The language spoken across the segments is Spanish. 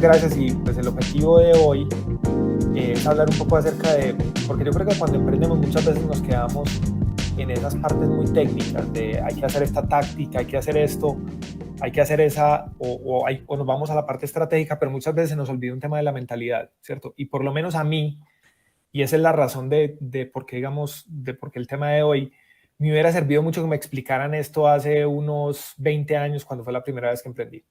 gracias. Y pues el objetivo de hoy es hablar un poco acerca de, porque yo creo que cuando emprendemos muchas veces nos quedamos en esas partes muy técnicas de hay que hacer esta táctica, hay que hacer esto, hay que hacer esa, o nos vamos a la parte estratégica, pero muchas veces se nos olvida un tema de la mentalidad, ¿cierto? Y por lo menos a mí, y esa es la razón de por qué, digamos, de por qué el tema de hoy, me hubiera servido mucho que me explicaran esto hace unos 20 años, cuando fue la primera vez que emprendí.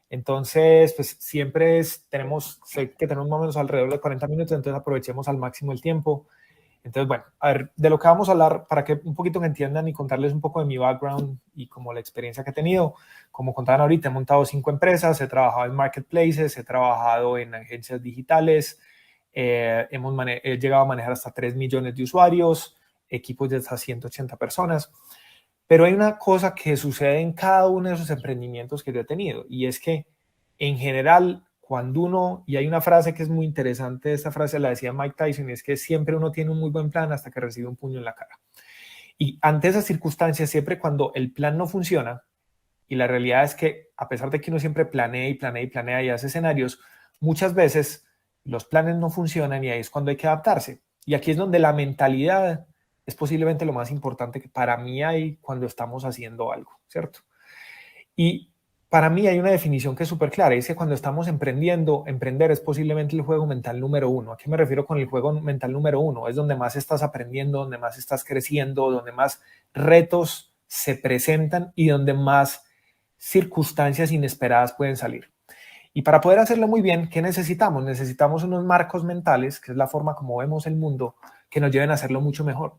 Entonces, pues siempre sé que tenemos más o menos alrededor de 40 minutos, entonces aprovechemos al máximo el tiempo. Entonces, bueno, a ver, de lo que vamos a hablar, para que un poquito me entiendan y contarles un poco de mi background y como la experiencia que he tenido. Como contaban ahorita, he montado 5 empresas, he trabajado en marketplaces, he trabajado en agencias digitales, he llegado a manejar hasta 3 millones de usuarios, equipos de hasta 180 personas. Pero hay una cosa que sucede en cada uno de esos emprendimientos que yo he tenido, y es que en general, cuando uno, y hay una frase que es muy interesante, esta frase la decía Mike Tyson, y es que siempre uno tiene un muy buen plan hasta que recibe un puño en la cara. Y ante esas circunstancias, siempre cuando el plan no funciona, y la realidad es que a pesar de que uno siempre planea y planea y planea y hace escenarios, muchas veces los planes no funcionan y ahí es cuando hay que adaptarse. Y aquí es donde la mentalidad es posiblemente lo más importante que para mí hay cuando estamos haciendo algo, ¿cierto? Y para mí hay una definición que es súper clara, y es que cuando estamos emprendiendo, emprender es posiblemente el juego mental número uno. ¿A qué me refiero con el juego mental número uno? Es donde más estás aprendiendo, donde más estás creciendo, donde más retos se presentan y donde más circunstancias inesperadas pueden salir. Y para poder hacerlo muy bien, ¿qué necesitamos? Necesitamos unos marcos mentales, que es la forma como vemos el mundo, que nos lleven a hacerlo mucho mejor.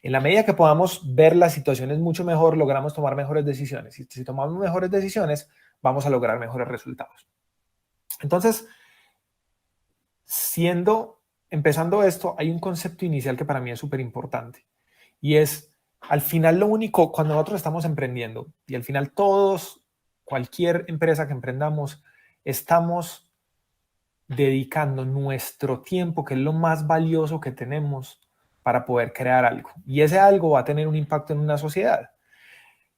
En la medida que podamos ver las situaciones mucho mejor, logramos tomar mejores decisiones. Y si tomamos mejores decisiones, vamos a lograr mejores resultados. Entonces, empezando esto, hay un concepto inicial que para mí es súper importante. Y es, al final lo único, cuando nosotros estamos emprendiendo, y al final todos, cualquier empresa que emprendamos, estamos dedicando nuestro tiempo, que es lo más valioso que tenemos, para poder crear algo. Y ese algo va a tener un impacto en una sociedad.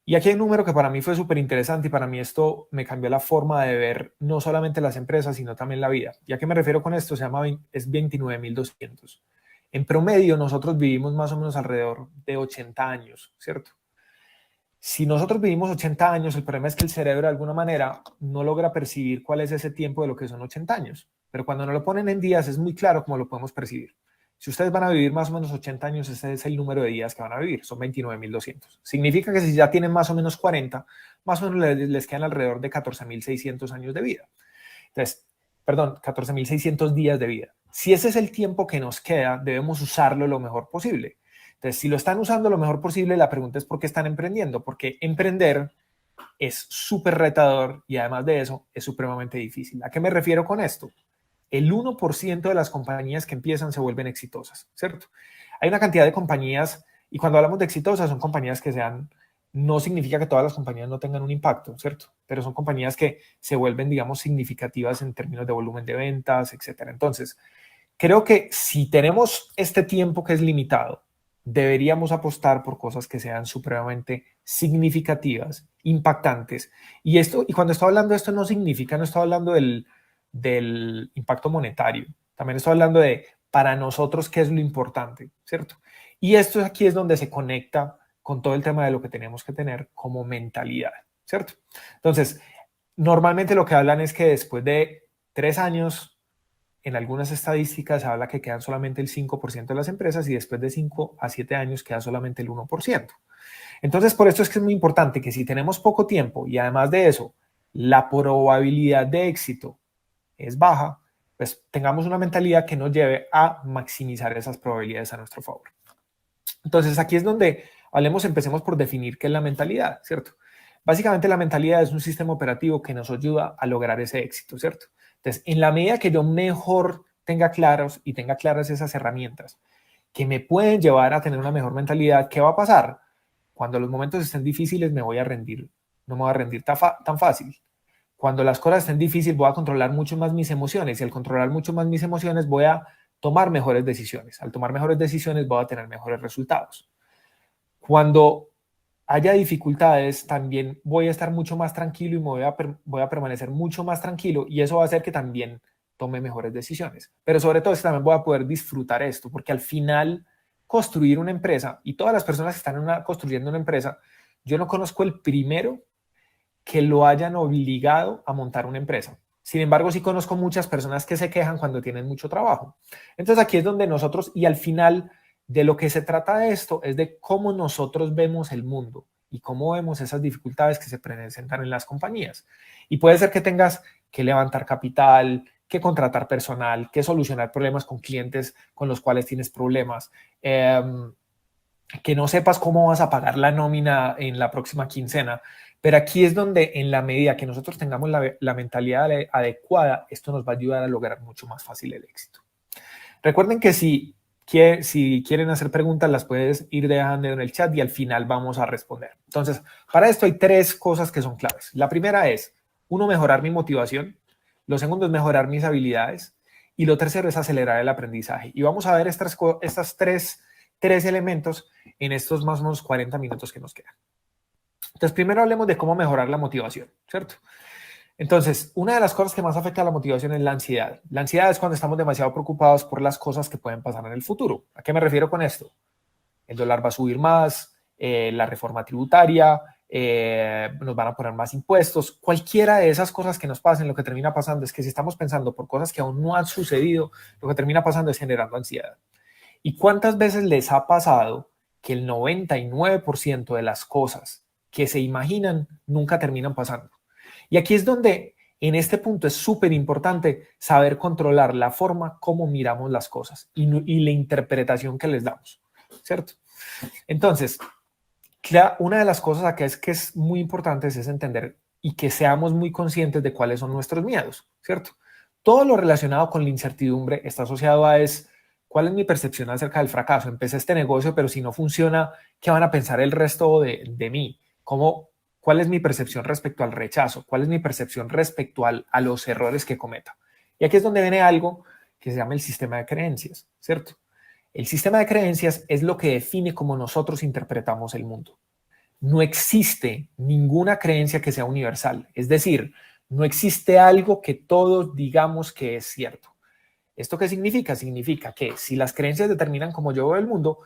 Y aquí hay un número que para mí fue súper interesante, y para mí esto me cambió la forma de ver no solamente las empresas, sino también la vida. ¿Y a qué me refiero con esto? Es 29.200. En promedio, nosotros vivimos más o menos alrededor de 80 años, ¿cierto? Si nosotros vivimos 80 años, el problema es que el cerebro de alguna manera no logra percibir cuál es ese tiempo de lo que son 80 años. Pero cuando nos lo ponen en días es muy claro cómo lo podemos percibir. Si ustedes van a vivir más o menos 80 años, ese es el número de días que van a vivir, son 29.200. Significa que si ya tienen más o menos 40, más o menos les quedan alrededor de 14.600 años de vida. Entonces, perdón, 14.600 días de vida. Si ese es el tiempo que nos queda, debemos usarlo lo mejor posible. Entonces, si lo están usando lo mejor posible, la pregunta es ¿por qué están emprendiendo? Porque emprender es súper retador y además de eso es supremamente difícil. ¿A qué me refiero con esto? El 1% de las compañías que empiezan se vuelven exitosas, ¿cierto? Hay una cantidad de compañías, y cuando hablamos de exitosas son compañías que no significa que todas las compañías no tengan un impacto, ¿cierto? Pero son compañías que se vuelven, digamos, significativas en términos de volumen de ventas, etcétera. Entonces, creo que si tenemos este tiempo que es limitado, deberíamos apostar por cosas que sean supremamente significativas, impactantes. Y cuando estoy hablando de esto no estoy hablando del impacto monetario. También estoy hablando de para nosotros qué es lo importante, ¿cierto? Y esto aquí es donde se conecta con todo el tema de lo que tenemos que tener como mentalidad, ¿cierto? Entonces, normalmente lo que hablan es que después de 3 años, en algunas estadísticas se habla que quedan solamente el 5% de las empresas, y después de 5 a 7 años queda solamente el 1%. Entonces, por esto es que es muy importante que si tenemos poco tiempo y además de eso, la probabilidad de éxito es baja, pues tengamos una mentalidad que nos lleve a maximizar esas probabilidades a nuestro favor. Entonces, aquí es donde empecemos por definir qué es la mentalidad, ¿cierto? Básicamente la mentalidad es un sistema operativo que nos ayuda a lograr ese éxito, ¿cierto? Entonces, en la medida que yo mejor tenga claras esas herramientas que me pueden llevar a tener una mejor mentalidad, ¿qué va a pasar? Cuando los momentos estén difíciles me voy a rendir, no me voy a rendir tan fácil. Cuando las cosas estén difíciles voy a controlar mucho más mis emociones, y al controlar mucho más mis emociones voy a tomar mejores decisiones. Al tomar mejores decisiones voy a tener mejores resultados. Cuando haya dificultades, también voy a estar mucho más tranquilo y voy a permanecer mucho más tranquilo, y eso va a hacer que también tome mejores decisiones. Pero sobre todo es que también voy a poder disfrutar esto, porque al final construir una empresa, y todas las personas que están construyendo una empresa, yo no conozco el primero que lo hayan obligado a montar una empresa. Sin embargo, sí conozco muchas personas que se quejan cuando tienen mucho trabajo. Entonces aquí es donde nosotros, y al final de lo que se trata de esto, es de cómo nosotros vemos el mundo y cómo vemos esas dificultades que se presentan en las compañías. Y puede ser que tengas que levantar capital, que contratar personal, que solucionar problemas con clientes con los cuales tienes problemas, que no sepas cómo vas a pagar la nómina en la próxima quincena. Pero aquí es donde, en la medida que nosotros tengamos la mentalidad adecuada, esto nos va a ayudar a lograr mucho más fácil el éxito. Recuerden que si quieren hacer preguntas, las puedes ir dejando en el chat y al final vamos a responder. Entonces, para esto hay 3 cosas que son claves. La primera es, 1, mejorar mi motivación. Lo segundo es mejorar mis habilidades. Y lo tercero es acelerar el aprendizaje. Y vamos a ver estas 3 elementos en estos más o menos 40 minutos que nos quedan. Entonces, primero hablemos de cómo mejorar la motivación, ¿cierto? Entonces, una de las cosas que más afecta a la motivación es la ansiedad. La ansiedad es cuando estamos demasiado preocupados por las cosas que pueden pasar en el futuro. ¿A qué me refiero con esto? El dólar va a subir más, la reforma tributaria, nos van a poner más impuestos. Cualquiera de esas cosas que nos pasen, lo que termina pasando es que si estamos pensando por cosas que aún no han sucedido, lo que termina pasando es generando ansiedad. ¿Y cuántas veces les ha pasado que el 99% de las cosas que se imaginan nunca terminan pasando? Y aquí es donde, en este punto, es súper importante saber controlar la forma como miramos las cosas y la interpretación que les damos, ¿cierto? Entonces, una de las cosas acá es que es muy importante es entender y que seamos muy conscientes de cuáles son nuestros miedos, ¿cierto? Todo lo relacionado con la incertidumbre está asociado a ¿cuál es mi percepción acerca del fracaso? Empecé este negocio, pero si no funciona, ¿qué van a pensar el resto de mí? ¿Cuál es mi percepción respecto al rechazo? ¿Cuál es mi percepción respecto a los errores que cometa? Y aquí es donde viene algo que se llama el sistema de creencias, ¿cierto? El sistema de creencias es lo que define cómo nosotros interpretamos el mundo. No existe ninguna creencia que sea universal. Es decir, no existe algo que todos digamos que es cierto. ¿Esto qué significa? Significa que si las creencias determinan cómo yo veo el mundo,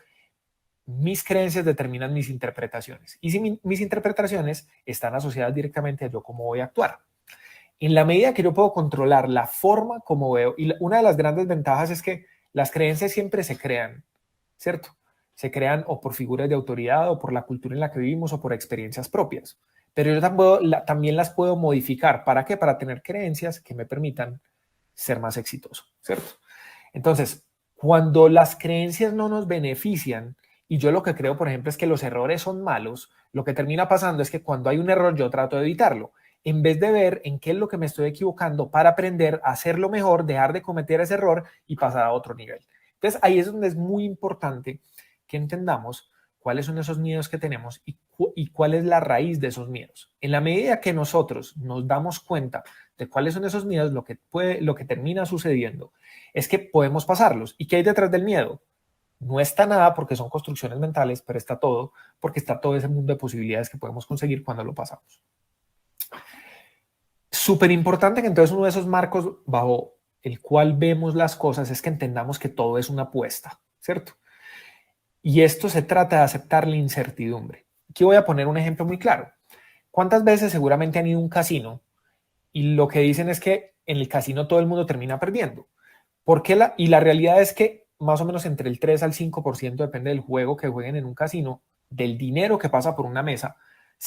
mis creencias determinan mis interpretaciones. Y si mis interpretaciones están asociadas directamente a yo cómo voy a actuar. En la medida que yo puedo controlar la forma como veo, y una de las grandes ventajas es que las creencias siempre se crean, ¿cierto? Se crean o por figuras de autoridad o por la cultura en la que vivimos o por experiencias propias. Pero yo también las puedo modificar. ¿Para qué? Para tener creencias que me permitan ser más exitoso, ¿cierto? Entonces, cuando las creencias no nos benefician, y yo lo que creo, por ejemplo, es que los errores son malos, lo que termina pasando es que cuando hay un error yo trato de evitarlo, en vez de ver en qué es lo que me estoy equivocando para aprender a hacerlo mejor, dejar de cometer ese error y pasar a otro nivel. Entonces, ahí es donde es muy importante que entendamos cuáles son esos miedos que tenemos y cuál es la raíz de esos miedos. En la medida que nosotros nos damos cuenta de cuáles son esos miedos, lo que termina sucediendo es que podemos pasarlos. ¿Y qué hay detrás del miedo? No está nada porque son construcciones mentales, pero está todo porque está todo ese mundo de posibilidades que podemos conseguir cuando lo pasamos. Súper importante que entonces uno de esos marcos bajo el cual vemos las cosas es que entendamos que todo es una apuesta, ¿cierto? Y esto se trata de aceptar la incertidumbre. Aquí voy a poner un ejemplo muy claro. ¿Cuántas veces seguramente han ido a un casino y lo que dicen es que en el casino todo el mundo termina perdiendo? Y la realidad es que más o menos entre el 3 al 5%, depende del juego que jueguen en un casino, del dinero que pasa por una mesa,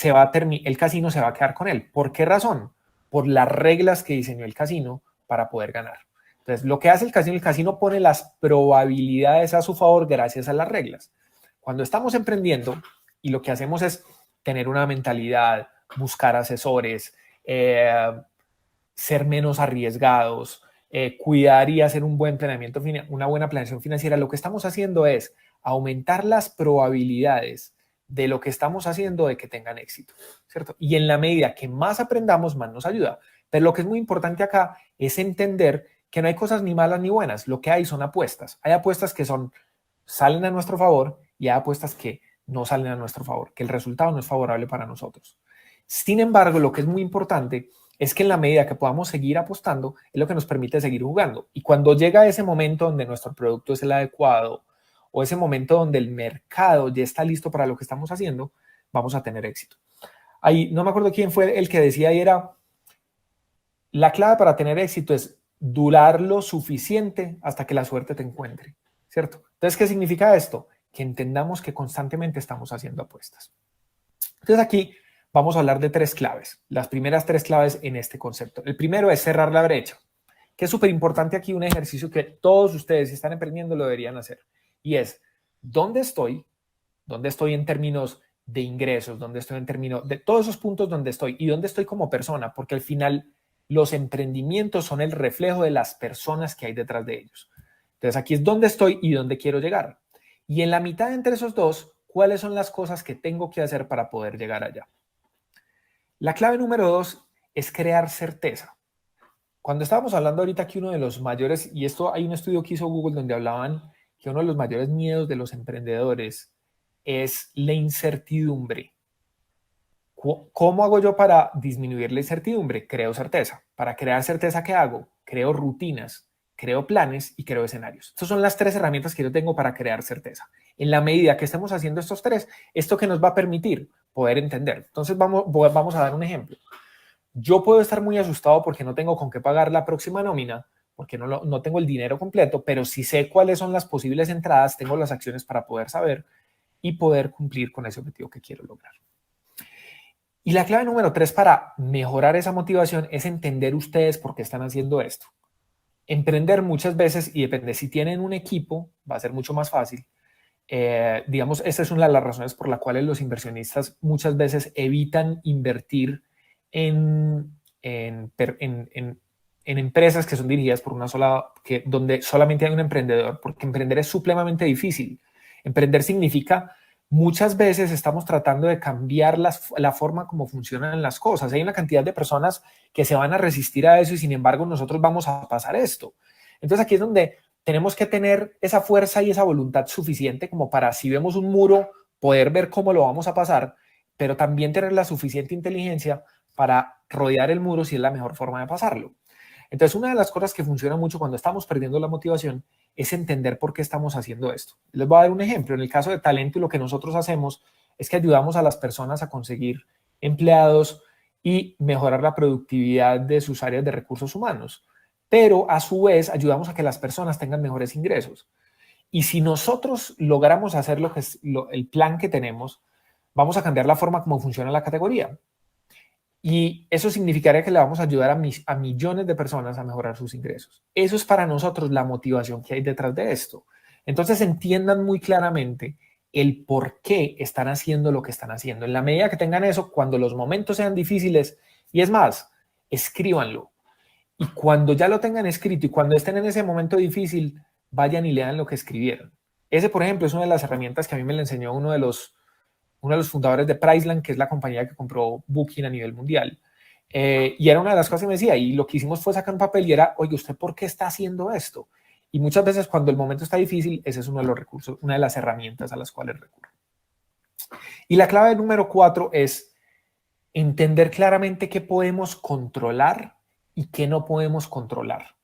el casino se va a quedar con él. ¿Por qué razón? Por las reglas que diseñó el casino para poder ganar. Entonces, lo que hace el casino pone las probabilidades a su favor gracias a las reglas. Cuando estamos emprendiendo y lo que hacemos es tener una mentalidad, buscar asesores, ser menos arriesgados, cuidar y hacer un buen planeamiento, una buena planeación financiera, lo que estamos haciendo es aumentar las probabilidades de lo que estamos haciendo de que tengan éxito, ¿cierto? Y en la medida que más aprendamos, más nos ayuda. Pero lo que es muy importante acá es entender que no hay cosas ni malas ni buenas. Lo que hay son apuestas. Hay apuestas que salen a nuestro favor y hay apuestas que no salen a nuestro favor, que el resultado no es favorable para nosotros. Sin embargo, lo que es muy importante es que en la medida que podamos seguir apostando, es lo que nos permite seguir jugando. Y cuando llega ese momento donde nuestro producto es el adecuado o ese momento donde el mercado ya está listo para lo que estamos haciendo, vamos a tener éxito. Ahí no me acuerdo quién fue el que decía y era, la clave para tener éxito es durar lo suficiente hasta que la suerte te encuentre, ¿cierto? Entonces, ¿qué significa esto? Que entendamos que constantemente estamos haciendo apuestas. Entonces aquí vamos a hablar de 3 claves, las primeras 3 claves en este concepto. El primero es cerrar la brecha, que es súper importante aquí, un ejercicio que todos ustedes, si están emprendiendo, lo deberían hacer. Y es, ¿dónde estoy? ¿Dónde estoy en términos de ingresos? ¿Dónde estoy en términos de todos esos puntos donde estoy? ¿Y dónde estoy como persona? Porque al final los emprendimientos son el reflejo de las personas que hay detrás de ellos. Entonces aquí es dónde estoy y dónde quiero llegar. Y en la mitad entre esos dos, ¿cuáles son las cosas que tengo que hacer para poder llegar allá? La clave número 2 es crear certeza. Cuando estábamos hablando ahorita que uno de los mayores, y esto hay un estudio que hizo Google donde hablaban que uno de los mayores miedos de los emprendedores es la incertidumbre. ¿Cómo hago yo para disminuir la incertidumbre? Creo certeza. Para crear certeza, ¿qué hago? Creo rutinas, creo planes y creo escenarios. Estas son las 3 herramientas que yo tengo para crear certeza. En la medida que estemos haciendo estos 3, ¿esto que nos va a permitir? Poder entender. Entonces vamos a dar un ejemplo. Yo puedo estar muy asustado porque no tengo con qué pagar la próxima nómina, porque no tengo el dinero completo, pero si sé cuáles son las posibles entradas, tengo las acciones para poder saber y poder cumplir con ese objetivo que quiero lograr. Y la clave número 3 para mejorar esa motivación es entender ustedes por qué están haciendo esto. Emprender muchas veces, y depende, si tienen un equipo, va a ser mucho más fácil. Digamos, esta es una de las razones por las cuales los inversionistas muchas veces evitan invertir en empresas que son dirigidas por una sola, donde solamente hay un emprendedor, porque emprender es supremamente difícil. Emprender significa muchas veces estamos tratando de cambiar la forma como funcionan las cosas. Hay una cantidad de personas que se van a resistir a eso y sin embargo nosotros vamos a pasar esto. Entonces aquí es donde tenemos que tener esa fuerza y esa voluntad suficiente como para, si vemos un muro, poder ver cómo lo vamos a pasar, pero también tener la suficiente inteligencia para rodear el muro si es la mejor forma de pasarlo. Entonces, una de las cosas que funciona mucho cuando estamos perdiendo la motivación es entender por qué estamos haciendo esto. Les voy a dar un ejemplo. En el caso de talento, lo que nosotros hacemos es que ayudamos a las personas a conseguir empleados y mejorar la productividad de sus áreas de recursos humanos. Pero a su vez ayudamos a que las personas tengan mejores ingresos. Y si nosotros logramos hacer lo que es el plan que tenemos, vamos a cambiar la forma como funciona la categoría. Y eso significaría que le vamos a ayudar a millones de personas a mejorar sus ingresos. Eso es para nosotros la motivación que hay detrás de esto. Entonces entiendan muy claramente el por qué están haciendo lo que están haciendo. En la medida que tengan eso, cuando los momentos sean difíciles, y es más, escríbanlo. Y cuando ya lo tengan escrito y cuando estén en ese momento difícil, vayan y lean lo que escribieron. Ese, por ejemplo, es una de las herramientas que a mí me le enseñó uno de los fundadores de Priceline, que es la compañía que compró Booking a nivel mundial. Y era una de las cosas que me decía, y lo que hicimos fue sacar un papel y era, oye, ¿usted por qué está haciendo esto? Y muchas veces cuando el momento está difícil, ese es uno de los recursos, una de las herramientas a las cuales recurro. Y la clave número 4 es entender claramente qué podemos controlar y qué no podemos controlar.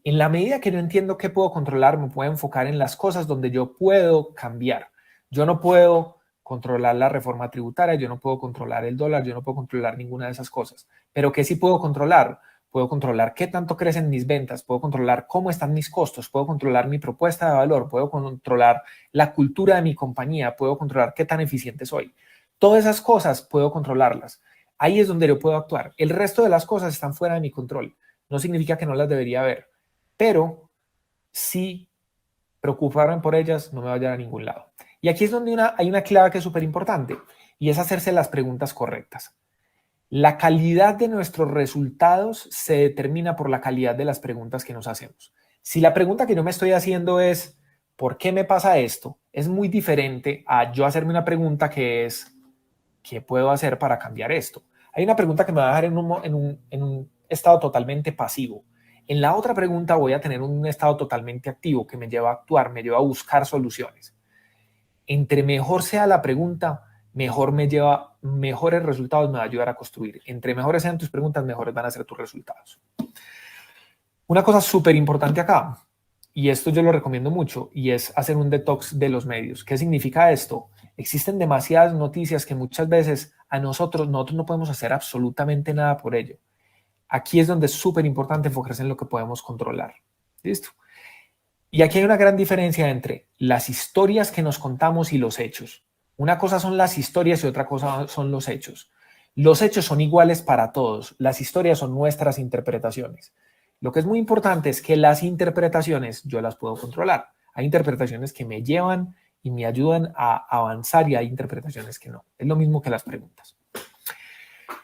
En la medida que yo entiendo qué puedo controlar, me puedo enfocar en las cosas donde yo puedo cambiar. Yo no puedo controlar la reforma tributaria, yo no puedo controlar el dólar, yo no puedo controlar ninguna de esas cosas. Pero ¿qué sí puedo controlar? Puedo controlar qué tanto crecen mis ventas, puedo controlar cómo están mis costos, puedo controlar mi propuesta de valor, puedo controlar la cultura de mi compañía, puedo controlar qué tan eficiente soy. Todas esas cosas puedo controlarlas. Ahí es donde yo puedo actuar. El resto de las cosas están fuera de mi control. No significa que no las debería ver, pero si preocuparme por ellas no me va a llevar a ningún lado. Y aquí es donde hay una clave que es súper importante y es hacerse las preguntas correctas. La calidad de nuestros resultados se determina por la calidad de las preguntas que nos hacemos. Si la pregunta que yo me estoy haciendo es ¿por qué me pasa esto? Es muy diferente a yo hacerme una pregunta que es ¿qué puedo hacer para cambiar esto? Hay una pregunta que me va a dejar en un estado totalmente pasivo. En la otra pregunta voy a tener un estado totalmente activo que me lleva a actuar, me lleva a buscar soluciones. entre mejor sea la pregunta, mejores resultados me va a ayudar a construir. Entre mejores sean tus preguntas, mejores van a ser tus resultados. Una cosa súper importante acá, y esto yo lo recomiendo mucho, y es hacer un detox de los medios. ¿Qué significa esto? Existen demasiadas noticias que muchas veces nosotros no podemos hacer absolutamente nada por ello. Aquí es donde es súper importante enfocarse en lo que podemos controlar. ¿Listo? Y aquí hay una gran diferencia entre las historias que nos contamos y los hechos. Una cosa son las historias y otra cosa son los hechos. Los hechos son iguales para todos. Las historias son nuestras interpretaciones. Lo que es muy importante es que las interpretaciones yo las puedo controlar. Hay interpretaciones que me llevan y me ayudan a avanzar y hay interpretaciones que no. Es lo mismo que las preguntas.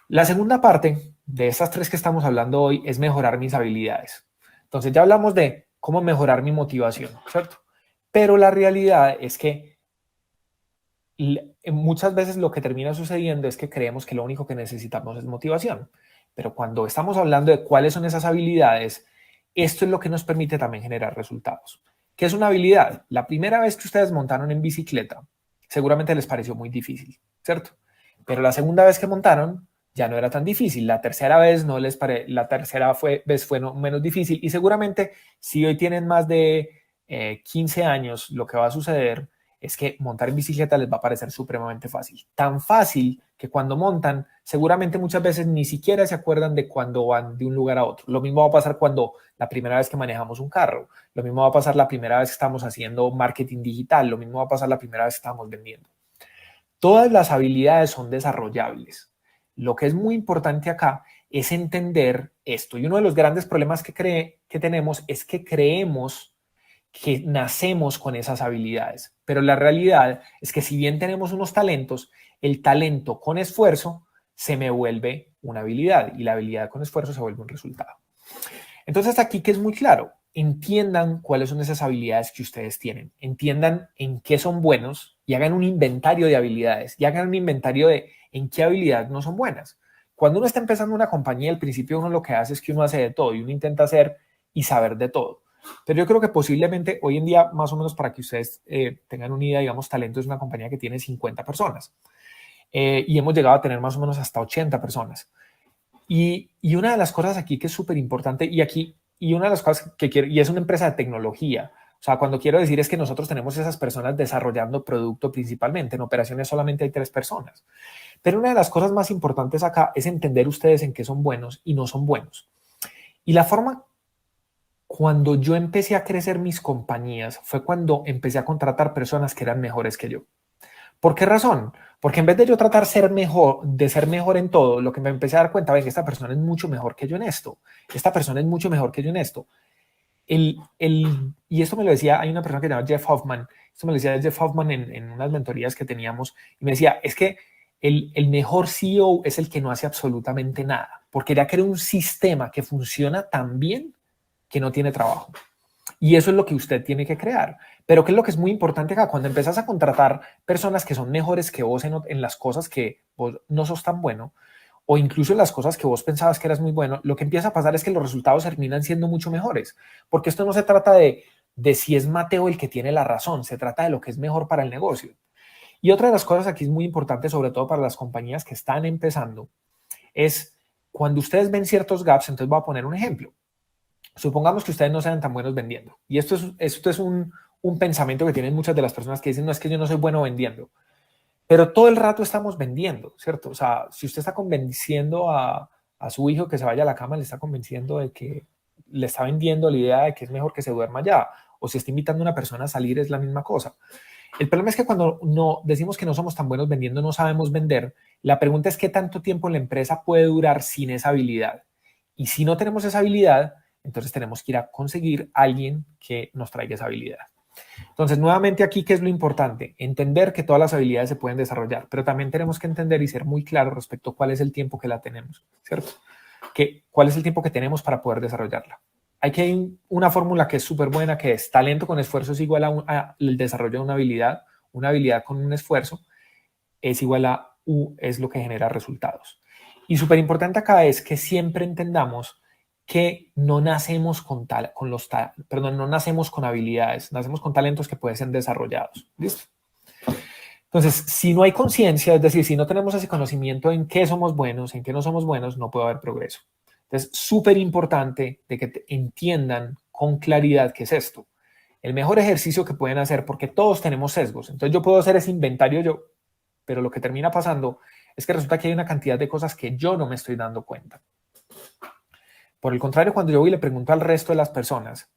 La segunda parte de estas tres que estamos hablando hoy es mejorar mis habilidades. Entonces ya hablamos de cómo mejorar mi motivación, ¿cierto? Pero la realidad es que muchas veces lo que termina sucediendo es que creemos que lo único que necesitamos es motivación. Pero cuando estamos hablando de cuáles son esas habilidades, esto es lo que nos permite también generar resultados. ¿Qué es una habilidad? La primera vez que ustedes montaron en bicicleta, seguramente les pareció muy difícil, ¿cierto? Pero la segunda vez que montaron, ya no era tan difícil. La tercera vez vez fue menos difícil y seguramente si hoy tienen más de 15 años, lo que va a suceder es que montar en bicicleta les va a parecer supremamente fácil. Tan fácil que cuando montan, seguramente muchas veces ni siquiera se acuerdan de cuando van de un lugar a otro. Lo mismo va a pasar cuando la primera vez que manejamos un carro. Lo mismo va a pasar la primera vez que estamos haciendo marketing digital. Lo mismo va a pasar la primera vez que estamos vendiendo. Todas las habilidades son desarrollables. Lo que es muy importante acá es entender esto. Y uno de los grandes problemas que tenemos es que creemos que nacemos con esas habilidades. Pero la realidad es que si bien tenemos unos talentos, el talento con esfuerzo se me vuelve una habilidad y la habilidad con esfuerzo se vuelve un resultado. Entonces aquí que es muy claro, entiendan cuáles son esas habilidades que ustedes tienen, entiendan en qué son buenos y hagan un inventario de habilidades y hagan un inventario de en qué habilidades no son buenas. Cuando uno está empezando una compañía, al principio uno lo que hace es que uno hace de todo y uno intenta hacer y saber de todo. Pero yo creo que posiblemente hoy en día, más o menos para que ustedes tengan una idea, digamos, Talento es una compañía que tiene 50 personas y hemos llegado a tener más o menos hasta 80 personas. Y una de las cosas aquí que es súper importante y una de las cosas que quiero, y es una empresa de tecnología, o sea, cuando quiero decir es que nosotros tenemos esas personas desarrollando producto principalmente, en operaciones solamente hay 3 personas. Pero una de las cosas más importantes acá es entender ustedes en qué son buenos y no son buenos. Y la forma cuando yo empecé a crecer mis compañías fue cuando empecé a contratar personas que eran mejores que yo. ¿Por qué razón? Porque en vez de yo tratar de ser mejor en todo, lo que me empecé a dar cuenta es que esta persona es mucho mejor que yo en esto. Esta persona es mucho mejor que yo en esto. Y esto me lo decía, hay una persona que se llama Jeff Hoffman, esto me lo decía Jeff Hoffman en unas mentorías que teníamos, y me decía, es que el mejor CEO es el que no hace absolutamente nada, porque ya crea un sistema que funciona tan bien que no tiene trabajo. Y eso es lo que usted tiene que crear. Pero ¿qué es lo que es muy importante acá? Cuando empezás a contratar personas que son mejores que vos en las cosas que vos no sos tan bueno, o incluso en las cosas que vos pensabas que eras muy bueno, lo que empieza a pasar es que los resultados terminan siendo mucho mejores. Porque esto no se trata de si es Mateo el que tiene la razón, se trata de lo que es mejor para el negocio. Y otra de las cosas aquí es muy importante, sobre todo para las compañías que están empezando, es cuando ustedes ven ciertos gaps, entonces voy a poner un ejemplo. Supongamos que ustedes no sean tan buenos vendiendo. Y esto es un pensamiento que tienen muchas de las personas que dicen, no, es que yo no soy bueno vendiendo. Pero todo el rato estamos vendiendo, ¿cierto? O sea, si usted está convenciendo a su hijo que se vaya a la cama, le está convenciendo de que le está vendiendo la idea de que es mejor que se duerma ya. O si está invitando a una persona a salir, es la misma cosa. El problema es que cuando no decimos que no somos tan buenos vendiendo, no sabemos vender. La pregunta es qué tanto tiempo la empresa puede durar sin esa habilidad. Y si no tenemos esa habilidad, entonces tenemos que ir a conseguir a alguien que nos traiga esa habilidad. Entonces, nuevamente aquí, ¿qué es lo importante? Entender que todas las habilidades se pueden desarrollar, pero también tenemos que entender y ser muy claros respecto a cuál es el tiempo que la tenemos, ¿cierto? ¿Cuál es el tiempo que tenemos para poder desarrollarla? Hay una fórmula que es súper buena, que es talento con esfuerzo es igual a el desarrollo de una habilidad con un esfuerzo es igual a U, es lo que genera resultados. Y súper importante acá es que siempre entendamos que no nacemos no nacemos con habilidades, nacemos con talentos que pueden ser desarrollados. ¿Listo? Entonces, si no hay conciencia, es decir, si no tenemos ese conocimiento en qué somos buenos, en qué no somos buenos, no puede haber progreso. Entonces, súper importante de que entiendan con claridad qué es esto. El mejor ejercicio que pueden hacer, porque todos tenemos sesgos. Entonces, yo puedo hacer ese inventario yo, pero lo que termina pasando es que resulta que hay una cantidad de cosas que yo no me estoy dando cuenta. Por el contrario, cuando yo voy y le pregunto al resto de las personas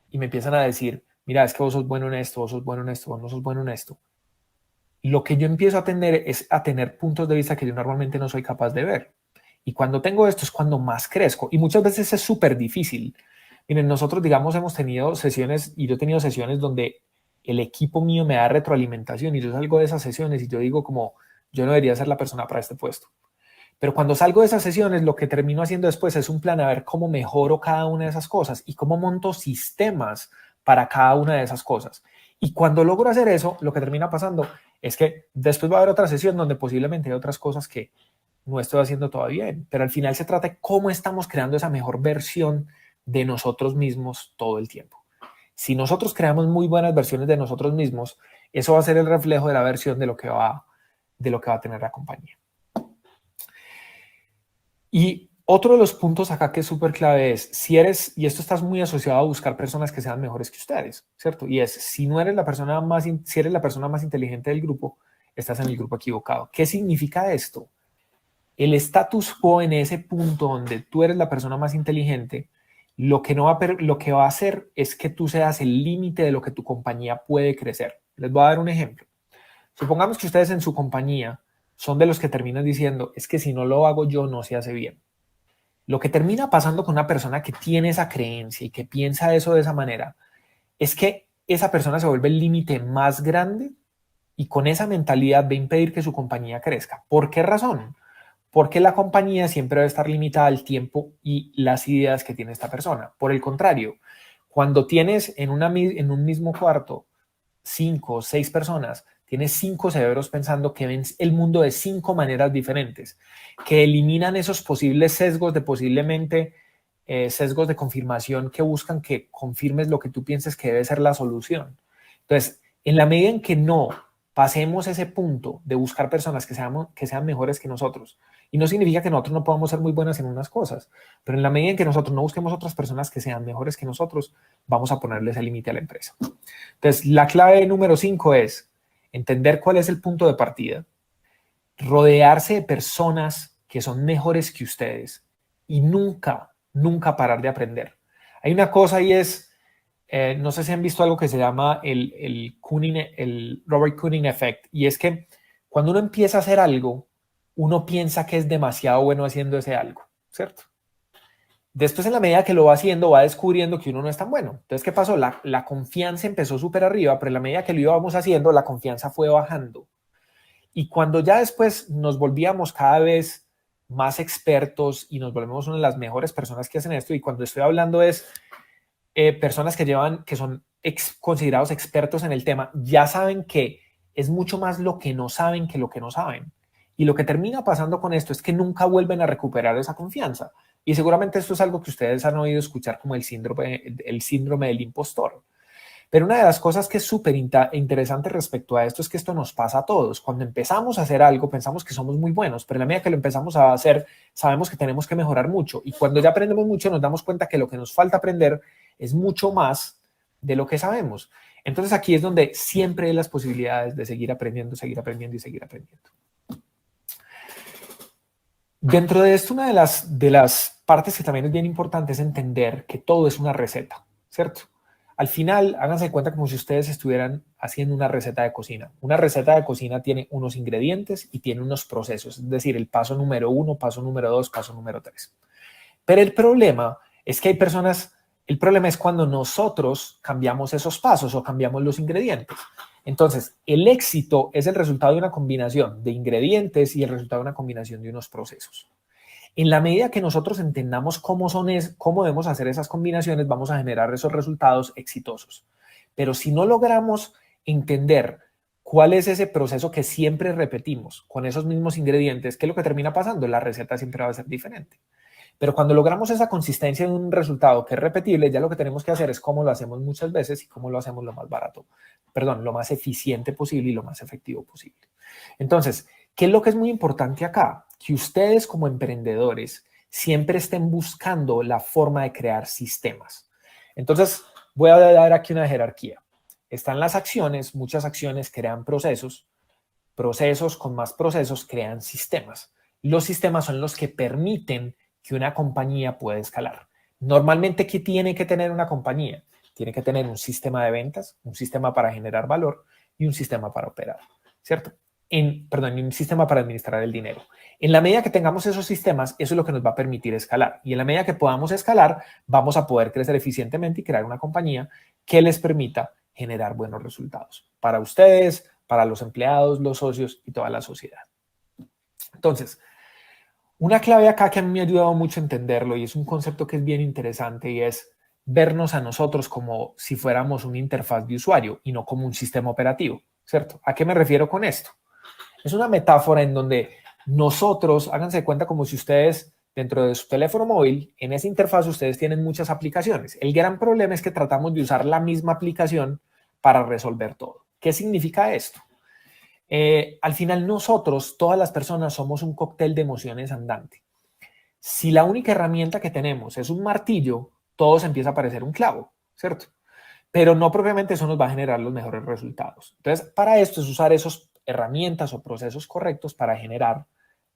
y me empiezan a decir, mira, es que vos sos bueno en esto, vos sos bueno en esto, vos no sos bueno en esto, lo que yo empiezo a tener es a tener puntos de vista que yo normalmente no soy capaz de ver. Y cuando tengo esto es cuando más crezco. Y muchas veces es súper difícil. Miren, nosotros, digamos, hemos tenido sesiones, y yo he tenido sesiones donde el equipo mío me da retroalimentación y yo salgo de esas sesiones y yo digo como, yo no debería ser la persona para este puesto. Pero cuando salgo de esas sesiones, lo que termino haciendo después es un plan a ver cómo mejoro cada una de esas cosas y cómo monto sistemas para cada una de esas cosas. Y cuando logro hacer eso, lo que termina pasando es que después va a haber otra sesión donde posiblemente hay otras cosas que no estoy haciendo todavía bien, pero al final se trata de cómo estamos creando esa mejor versión de nosotros mismos todo el tiempo. Si nosotros creamos muy buenas versiones de nosotros mismos, eso va a ser el reflejo de la versión de lo que va a tener la compañía. Y otro de los puntos acá que es súper clave es, si eres, y esto está muy asociado a buscar personas que sean mejores que ustedes, ¿cierto? Y es, si no eres la persona más, si eres la persona más inteligente del grupo, estás en el grupo equivocado. ¿Qué significa esto? El status quo en ese punto donde tú eres la persona más inteligente, lo que va a hacer es que tú seas el límite de lo que tu compañía puede crecer. Les voy a dar un ejemplo. Supongamos que ustedes en su compañía son de los que terminan diciendo, es que si no lo hago yo, no se hace bien. Lo que termina pasando con una persona que tiene esa creencia y que piensa eso de esa manera, es que esa persona se vuelve el límite más grande y con esa mentalidad va a impedir que su compañía crezca. ¿Por qué razón? Porque la compañía siempre debe estar limitada al tiempo y las ideas que tiene esta persona. Por el contrario, cuando tienes en un mismo cuarto 5 o 6 personas, tienes 5 cerebros pensando que ven el mundo de 5 maneras diferentes, que eliminan esos posibles sesgos de posiblemente sesgos de confirmación que buscan que confirmes lo que tú pienses que debe ser la solución. Entonces, en la medida en que no pasemos ese punto de buscar personas que sean mejores que nosotros, y no significa que nosotros no podamos ser muy buenas en unas cosas, pero en la medida en que nosotros no busquemos otras personas que sean mejores que nosotros, vamos a ponerle ese límite a la empresa. Entonces, la clave número 5 es entender cuál es el punto de partida, rodearse de personas que son mejores que ustedes y nunca, nunca parar de aprender. Hay una cosa y es, no sé si han visto algo que se llama el Robert Kooning Effect, y es que cuando uno empieza a hacer algo, uno piensa que es demasiado bueno haciendo ese algo, ¿cierto? Después, en la medida que lo va haciendo, va descubriendo que uno no es tan bueno. Entonces, ¿qué pasó? La confianza empezó súper arriba, pero en la medida que lo íbamos haciendo, la confianza fue bajando. Y cuando ya después nos volvíamos cada vez más expertos y nos volvemos una de las mejores personas que hacen esto, y cuando estoy hablando es personas que son considerados expertos en el tema, ya saben que es mucho más lo que no saben que lo que no saben. Y lo que termina pasando con esto es que nunca vuelven a recuperar esa confianza. Y seguramente esto es algo que ustedes han oído escuchar como el síndrome del impostor. Pero una de las cosas que es súper interesante respecto a esto es que esto nos pasa a todos. Cuando empezamos a hacer algo, pensamos que somos muy buenos, pero en la medida que lo empezamos a hacer, sabemos que tenemos que mejorar mucho. Y cuando ya aprendemos mucho, nos damos cuenta que lo que nos falta aprender es mucho más de lo que sabemos. Entonces aquí es donde siempre hay las posibilidades de seguir aprendiendo y seguir aprendiendo. Dentro de esto, una de las partes que también es bien importante es entender que todo es una receta, ¿cierto? Al final, háganse cuenta como si ustedes estuvieran haciendo una receta de cocina. Una receta de cocina tiene unos ingredientes y tiene unos procesos, es decir, el paso número 1, paso número 2, paso número 3. Pero el problema es que hay personas, el problema es cuando nosotros cambiamos esos pasos o cambiamos los ingredientes. Entonces, el éxito es el resultado de una combinación de ingredientes y el resultado de una combinación de unos procesos. En la medida que nosotros entendamos cómo debemos hacer esas combinaciones, vamos a generar esos resultados exitosos. Pero si no logramos entender cuál es ese proceso que siempre repetimos con esos mismos ingredientes, ¿qué es lo que termina pasando? La receta siempre va a ser diferente. Pero cuando logramos esa consistencia en un resultado que es repetible, ya lo que tenemos que hacer es cómo lo hacemos muchas veces y cómo lo hacemos lo más barato, perdón, lo más eficiente posible y lo más efectivo posible. Entonces, ¿qué es lo que es muy importante acá? Que ustedes como emprendedores siempre estén buscando la forma de crear sistemas. Entonces, voy a dar aquí una jerarquía. Están las acciones, muchas acciones crean procesos, procesos con más procesos crean sistemas. Los sistemas son los que permiten que una compañía pueda escalar. Normalmente, ¿qué tiene que tener una compañía? Tiene que tener un sistema de ventas, un sistema para generar valor y un sistema para operar, ¿cierto? Un sistema para administrar el dinero. En la medida que tengamos esos sistemas, eso es lo que nos va a permitir escalar. Y en la medida que podamos escalar, vamos a poder crecer eficientemente y crear una compañía que les permita generar buenos resultados para ustedes, para los empleados, los socios y toda la sociedad. Entonces, una clave acá que a mí me ha ayudado mucho a entenderlo y es un concepto que es bien interesante y es vernos a nosotros como si fuéramos una interfaz de usuario y no como un sistema operativo, ¿cierto? ¿A qué me refiero con esto? Es una metáfora en donde nosotros, háganse de cuenta como si ustedes dentro de su teléfono móvil, en esa interfaz ustedes tienen muchas aplicaciones. El gran problema es que tratamos de usar la misma aplicación para resolver todo. ¿Qué significa esto? Al final nosotros, todas las personas, somos un cóctel de emociones andante. Si la única herramienta que tenemos es un martillo, todo se empieza a parecer un clavo, ¿cierto? Pero no propiamente eso nos va a generar los mejores resultados. Entonces, para esto es usar esas herramientas o procesos correctos para generar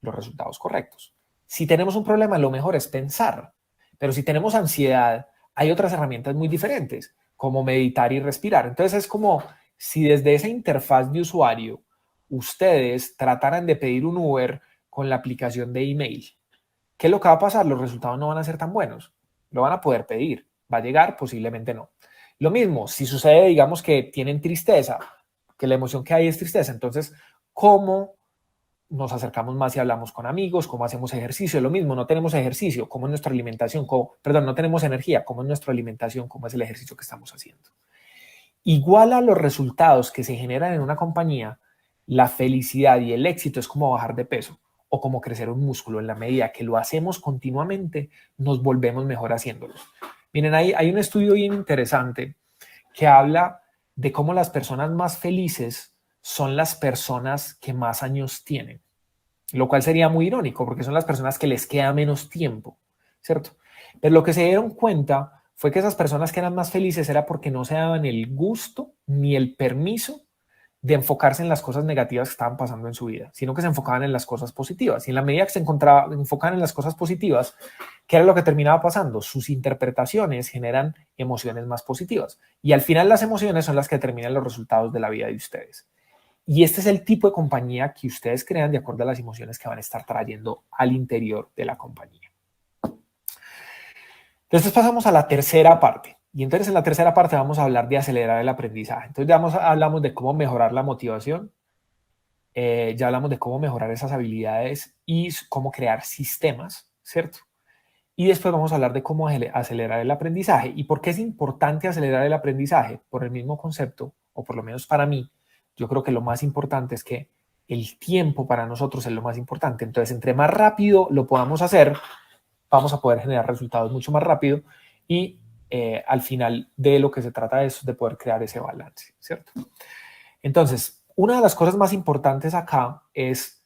los resultados correctos. Si tenemos un problema, lo mejor es pensar. Pero si tenemos ansiedad, hay otras herramientas muy diferentes, como meditar y respirar. Entonces, es como si desde esa interfaz de usuario ustedes trataran de pedir un Uber con la aplicación de email. ¿Qué es lo que va a pasar? Los resultados no van a ser tan buenos. Lo van a poder pedir. ¿Va a llegar? Posiblemente no. Lo mismo, si sucede, digamos que tienen tristeza, que la emoción que hay es tristeza, entonces, ¿cómo nos acercamos más si hablamos con amigos? ¿Cómo hacemos ejercicio? Lo mismo, no tenemos ejercicio, ¿cómo es nuestra alimentación? No tenemos energía, ¿cómo es nuestra alimentación? ¿Cómo es el ejercicio que estamos haciendo? Igual a los resultados que se generan en una compañía, la felicidad y el éxito es como bajar de peso o como crecer un músculo. En la medida que lo hacemos continuamente, nos volvemos mejor haciéndolo. Miren, hay un estudio bien interesante que habla de cómo las personas más felices son las personas que más años tienen, lo cual sería muy irónico porque son las personas que les queda menos tiempo, ¿cierto? Pero lo que se dieron cuenta fue que esas personas que eran más felices era porque no se daban el gusto ni el permiso de enfocarse en las cosas negativas que estaban pasando en su vida, sino que se enfocaban en las cosas positivas. Y en la medida que se enfocaban en las cosas positivas, ¿qué era lo que terminaba pasando? Sus interpretaciones generan emociones más positivas. Y al final las emociones son las que determinan los resultados de la vida de ustedes. Y este es el tipo de compañía que ustedes crean de acuerdo a las emociones que van a estar trayendo al interior de la compañía. Entonces pasamos a la tercera parte. Y entonces en la tercera parte vamos a hablar de acelerar el aprendizaje. Entonces ya hablamos de cómo mejorar la motivación, ya hablamos de cómo mejorar esas habilidades y cómo crear sistemas, ¿cierto? Y después vamos a hablar de cómo acelerar el aprendizaje. ¿Y por qué es importante acelerar el aprendizaje? Por el mismo concepto, o por lo menos para mí, yo creo que lo más importante es que el tiempo para nosotros es lo más importante. Entonces, entre más rápido lo podamos hacer, vamos a poder generar resultados mucho más rápido y al final de lo que se trata es de poder crear ese balance, ¿cierto? Entonces, una de las cosas más importantes acá es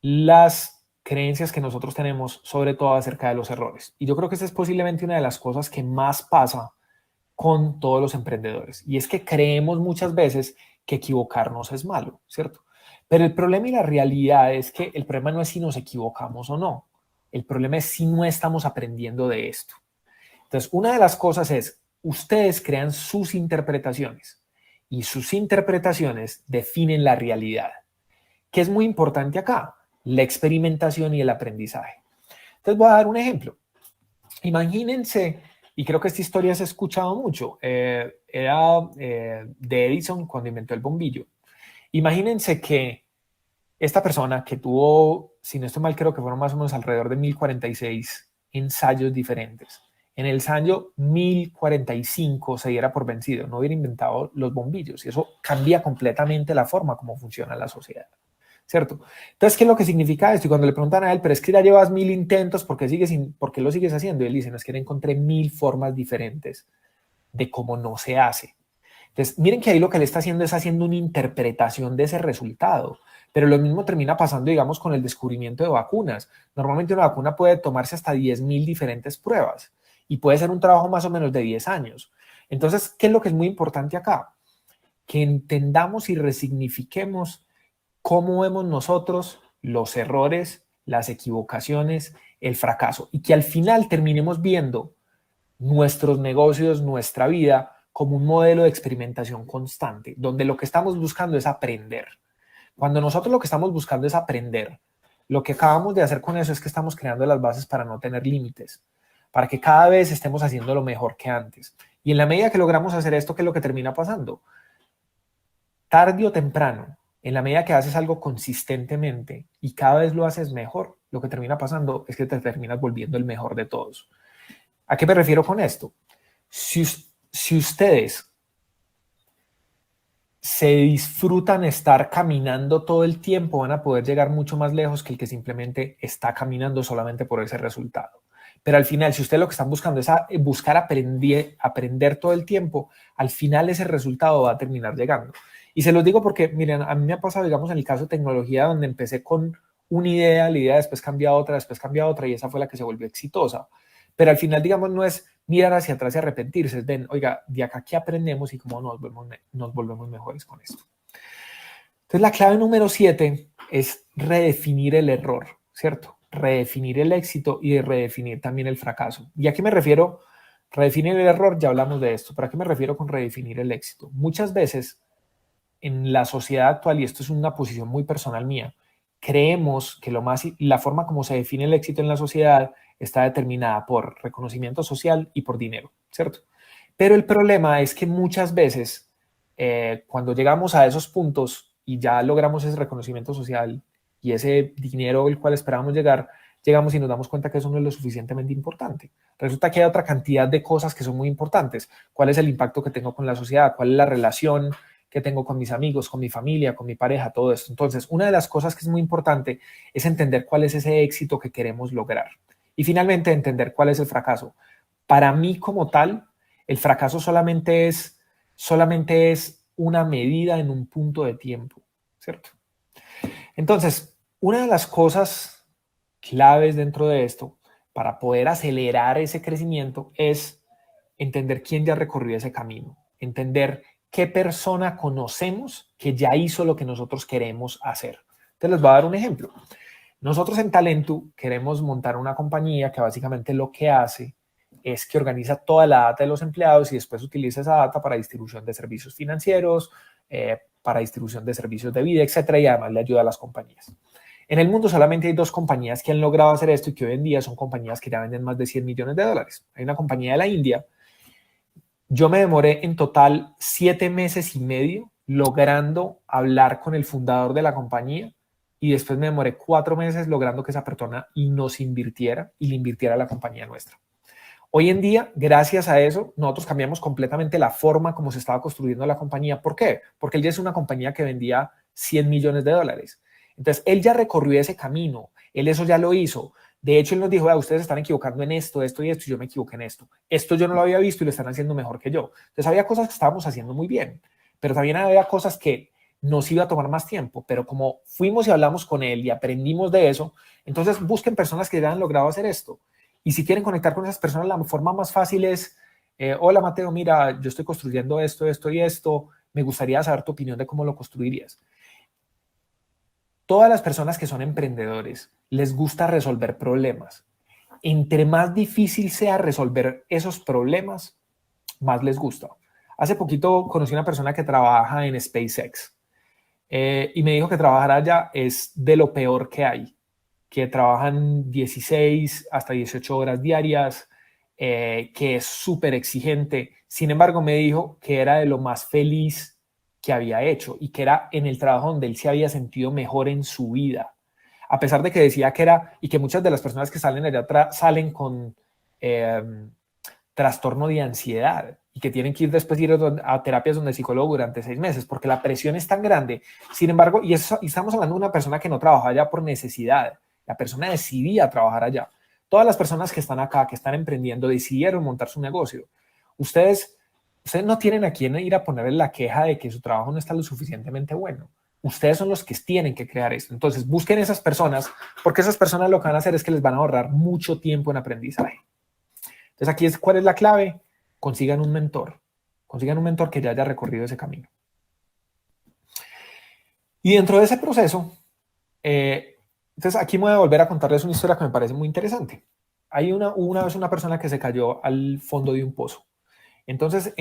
las creencias que nosotros tenemos, sobre todo acerca de los errores. Y yo creo que esta es posiblemente una de las cosas que más pasa con todos los emprendedores. Y es que creemos muchas veces que equivocarnos es malo, ¿cierto? Pero el problema y la realidad es que el problema no es si nos equivocamos o no. El problema es si no estamos aprendiendo de esto. Entonces, una de las cosas es, ustedes crean sus interpretaciones y sus interpretaciones definen la realidad. ¿Qué es muy importante acá? La experimentación y el aprendizaje. Entonces, voy a dar un ejemplo. Imagínense, y creo que esta historia se ha escuchado mucho, era de Edison cuando inventó el bombillo. Imagínense que esta persona que tuvo, si no estoy mal, creo que fueron más o menos alrededor de 1046 ensayos diferentes. En el ensayo 1045 se diera por vencido, no hubiera inventado los bombillos y eso cambia completamente la forma como funciona la sociedad, ¿cierto? Entonces, ¿qué es lo que significa esto? Y cuando le preguntan a él, pero es que ya llevas 1000 intentos, ¿por qué lo sigues haciendo? Y él dice, no, es que encontré 1000 formas diferentes de cómo no se hace. Entonces, miren que ahí lo que él está haciendo es haciendo una interpretación de ese resultado. Pero lo mismo termina pasando, digamos, con el descubrimiento de vacunas. Normalmente una vacuna puede tomarse hasta 10.000 diferentes pruebas y puede ser un trabajo más o menos de 10 años. Entonces, ¿qué es lo que es muy importante acá? Que entendamos y resignifiquemos cómo vemos nosotros los errores, las equivocaciones, el fracaso y que al final terminemos viendo nuestros negocios, nuestra vida como un modelo de experimentación constante, donde lo que estamos buscando es aprender. Cuando nosotros lo que estamos buscando es aprender, lo que acabamos de hacer con eso es que estamos creando las bases para no tener límites, para que cada vez estemos haciendo lo mejor que antes. Y en la medida que logramos hacer esto, ¿qué es lo que termina pasando? Tarde o temprano, en la medida que haces algo consistentemente y cada vez lo haces mejor, lo que termina pasando es que te terminas volviendo el mejor de todos. ¿A qué me refiero con esto? Si ustedes se disfrutan estar caminando todo el tiempo, van a poder llegar mucho más lejos que el que simplemente está caminando solamente por ese resultado. Pero al final, si ustedes lo que están buscando es buscar aprender todo el tiempo, al final ese resultado va a terminar llegando. Y se los digo porque, miren, a mí me ha pasado, digamos, en el caso de tecnología, donde empecé con una idea, la idea después cambia a otra, y esa fue la que se volvió exitosa. Pero al final, digamos, no es mirar hacia atrás y arrepentirse, es ven, oiga, de acá qué aprendemos y cómo nos volvemos mejores con esto. Entonces, la clave número 7 es redefinir el error, ¿cierto? Redefinir el éxito y redefinir también el fracaso. ¿Y a qué me refiero? Redefinir el error, ya hablamos de esto, pero ¿a qué me refiero con redefinir el éxito? Muchas veces en la sociedad actual, y esto es una posición muy personal mía, creemos que la forma como se define el éxito en la sociedad está determinada por reconocimiento social y por dinero, ¿cierto? Pero el problema es que muchas veces cuando llegamos a esos puntos y ya logramos ese reconocimiento social y ese dinero al cual esperábamos llegar, llegamos y nos damos cuenta que eso no es lo suficientemente importante. Resulta que hay otra cantidad de cosas que son muy importantes. ¿Cuál es el impacto que tengo con la sociedad? ¿Cuál es la relación que tengo con mis amigos, con mi familia, con mi pareja, todo esto? Entonces, una de las cosas que es muy importante es entender cuál es ese éxito que queremos lograr. Y finalmente, entender cuál es el fracaso. Para mí como tal, el fracaso solamente es una medida en un punto de tiempo, ¿cierto? Entonces, una de las cosas claves dentro de esto para poder acelerar ese crecimiento es entender quién ya recorrió ese camino, entender qué persona conocemos que ya hizo lo que nosotros queremos hacer. Entonces les voy a dar un ejemplo. Nosotros en Talentu queremos montar una compañía que básicamente lo que hace es que organiza toda la data de los empleados y después utiliza esa data para distribución de servicios financieros, para distribución de servicios de vida, etcétera, y además le ayuda a las compañías. En el mundo solamente hay 2 compañías que han logrado hacer esto y que hoy en día son compañías que ya venden más de $100 millones. Hay una compañía de la India. Yo me demoré en total 7 meses y medio logrando hablar con el fundador de la compañía y después me demoré 4 meses logrando que esa persona nos invirtiera y le invirtiera a la compañía nuestra. Hoy en día, gracias a eso, nosotros cambiamos completamente la forma como se estaba construyendo la compañía. ¿Por qué? Porque él ya es una compañía que vendía $100 millones. Entonces, él ya recorrió ese camino, él eso ya lo hizo. De hecho, él nos dijo, ustedes están equivocando en esto, esto y esto, y yo me equivoqué en esto. Esto yo no lo había visto y lo están haciendo mejor que yo. Entonces, había cosas que estábamos haciendo muy bien, pero también había cosas que nos iba a tomar más tiempo. Pero como fuimos y hablamos con él y aprendimos de eso, entonces busquen personas que ya han logrado hacer esto. Y si quieren conectar con esas personas, la forma más fácil es, hola Mateo, mira, yo estoy construyendo esto, esto y esto, me gustaría saber tu opinión de cómo lo construirías. Todas las personas que son emprendedores les gusta resolver problemas. Entre más difícil sea resolver esos problemas, más les gusta. Hace poquito conocí a una persona que trabaja en SpaceX y me dijo que trabajar allá es de lo peor que hay, que trabajan 16 hasta 18 horas diarias, que es súper exigente. Sin embargo, me dijo que era de lo más feliz que había hecho y que era en el trabajo donde él se había sentido mejor en su vida. A pesar de que decía que era, y que muchas de las personas que salen allá salen con trastorno de ansiedad. y que tienen que ir después ir a terapias donde el psicólogo durante 6 meses, porque la presión es tan grande. Sin embargo, y estamos hablando de una persona que no trabajaba allá por necesidad, la persona decidía trabajar allá. Todas las personas que están acá, que están emprendiendo, decidieron montar su negocio. Ustedes no tienen a quién ir a ponerle la queja de que su trabajo no está lo suficientemente bueno. Ustedes son los que tienen que crear esto. Entonces, busquen esas personas, porque esas personas lo que van a hacer es que les van a ahorrar mucho tiempo en aprendizaje. Entonces, aquí ¿cuál es la clave? Consigan un mentor. Consigan un mentor que ya haya recorrido ese camino. Y dentro de ese proceso, entonces aquí me voy a volver a contarles una historia que me parece muy interesante. Una vez una persona que se cayó al fondo de un pozo. Entonces,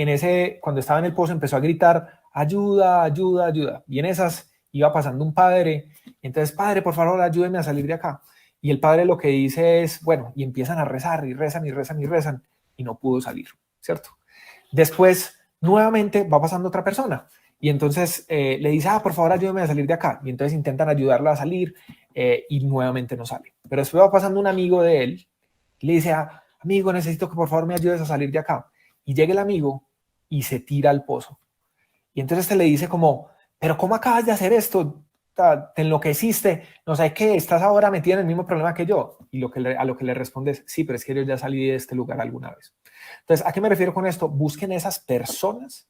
cuando estaba en el pozo, empezó a gritar, ayuda, ayuda, ayuda. Y en esas iba pasando un padre. Entonces, padre, por favor, ayúdeme a salir de acá. Y el padre lo que dice es, bueno, y empiezan a rezar, y rezan, y rezan, y rezan, y no pudo salir, ¿cierto? Después, nuevamente, va pasando otra persona. Y entonces le dice, por favor, ayúdeme a salir de acá. Y entonces intentan ayudarla a salir y nuevamente no sale. Pero después va pasando un amigo de él y le dice, amigo, necesito que por favor me ayudes a salir de acá. Y llega el amigo y se tira al pozo. Y entonces le dice como, pero ¿cómo acabas de hacer esto? Te enloqueciste, no sé qué, estás ahora metido en el mismo problema que yo. Y a lo que le responde es, sí, pero es que yo ya salí de este lugar alguna vez. Entonces, ¿a qué me refiero con esto? Busquen esas personas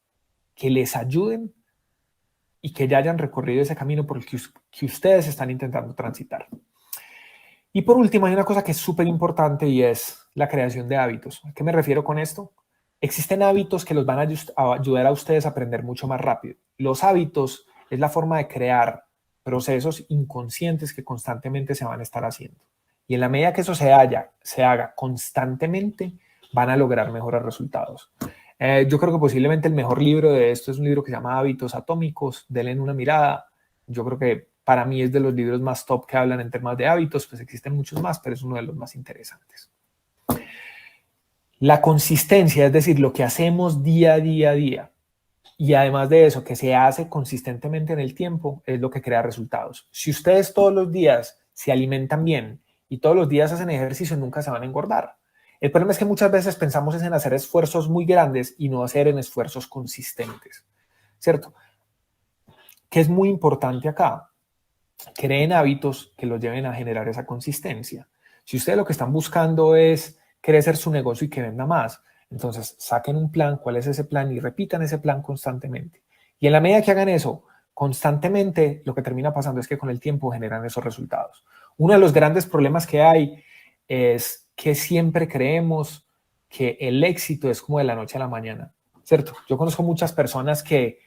que les ayuden y que ya hayan recorrido ese camino por el que ustedes están intentando transitar. Y por último, hay una cosa que es súper importante y es la creación de hábitos. ¿A qué me refiero con esto? Existen hábitos que los van a ayudar a ustedes a aprender mucho más rápido. Los hábitos es la forma de crear procesos inconscientes que constantemente se van a estar haciendo. Y en la medida que eso se haga constantemente, van a lograr mejores resultados. Yo creo que posiblemente el mejor libro de esto es un libro que se llama Hábitos Atómicos. Denle una mirada. Yo creo que para mí es de los libros más top que hablan en temas de hábitos. Pues existen muchos más, pero es uno de los más interesantes. La consistencia, es decir, lo que hacemos día a día, y además de eso, que se hace consistentemente en el tiempo, es lo que crea resultados. Si ustedes todos los días se alimentan bien y todos los días hacen ejercicio, nunca se van a engordar. El problema es que muchas veces pensamos en hacer esfuerzos muy grandes y no hacer en esfuerzos consistentes, ¿cierto? ¿Qué es muy importante acá? Creen hábitos que los lleven a generar esa consistencia. Si ustedes lo que están buscando es crecer su negocio y que venda más, entonces saquen un plan, cuál es ese plan y repitan ese plan constantemente. Y en la medida que hagan eso constantemente, lo que termina pasando es que con el tiempo generan esos resultados. Uno de los grandes problemas que hay es que siempre creemos que el éxito es como de la noche a la mañana, ¿cierto? Yo conozco muchas personas que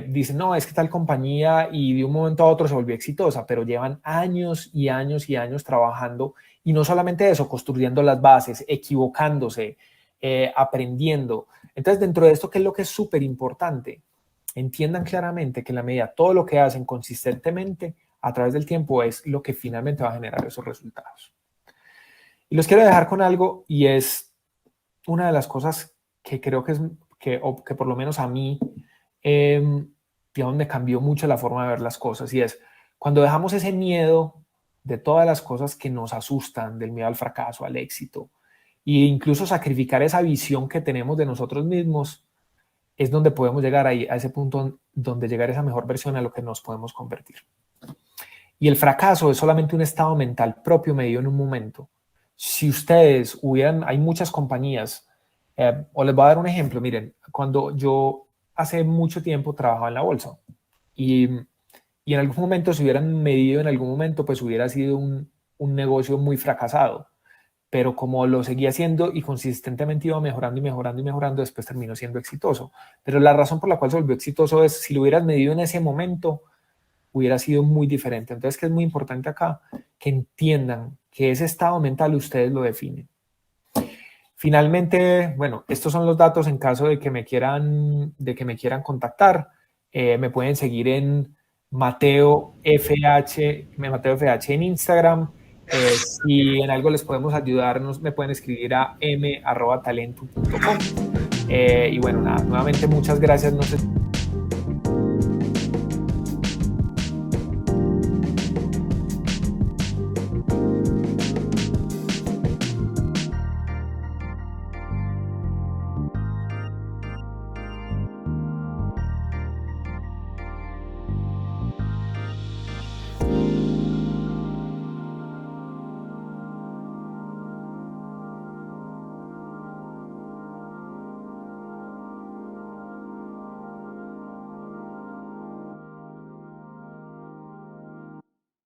dicen, no, es que tal compañía y de un momento a otro se volvió exitosa, pero llevan años y años y años trabajando y no solamente eso, construyendo las bases, equivocándose, aprendiendo. Entonces, dentro de esto, ¿qué es lo que es súper importante? Entiendan claramente que en la medida todo lo que hacen consistentemente a través del tiempo es lo que finalmente va a generar esos resultados. Y los quiero dejar con algo y es una de las cosas que creo que por lo menos a mí digamos, me cambió mucho la forma de ver las cosas, y es cuando dejamos ese miedo de todas las cosas que nos asustan, del miedo al fracaso, al éxito, e incluso sacrificar esa visión que tenemos de nosotros mismos, es donde podemos llegar ahí, a ese punto donde llegar a esa mejor versión a lo que nos podemos convertir. Y el fracaso es solamente un estado mental propio medido en un momento. Si ustedes hay muchas compañías, o les voy a dar un ejemplo, miren, cuando yo hace mucho tiempo trabajaba en la bolsa y en algún momento, si hubieran medido en algún momento, pues hubiera sido un negocio muy fracasado, pero como lo seguía haciendo y consistentemente iba mejorando y mejorando y mejorando, después terminó siendo exitoso. Pero la razón por la cual se volvió exitoso es, si lo hubieras medido en ese momento, hubiera sido muy diferente. Entonces, que es muy importante acá que entiendan que ese estado mental ustedes lo definen. Finalmente, bueno, estos son los datos en caso de que me quieran contactar. Me pueden seguir en Mateo FH en Instagram. Si en algo les podemos ayudar, me pueden escribir a m@talento.com. Y bueno, nada, nuevamente muchas gracias. No sé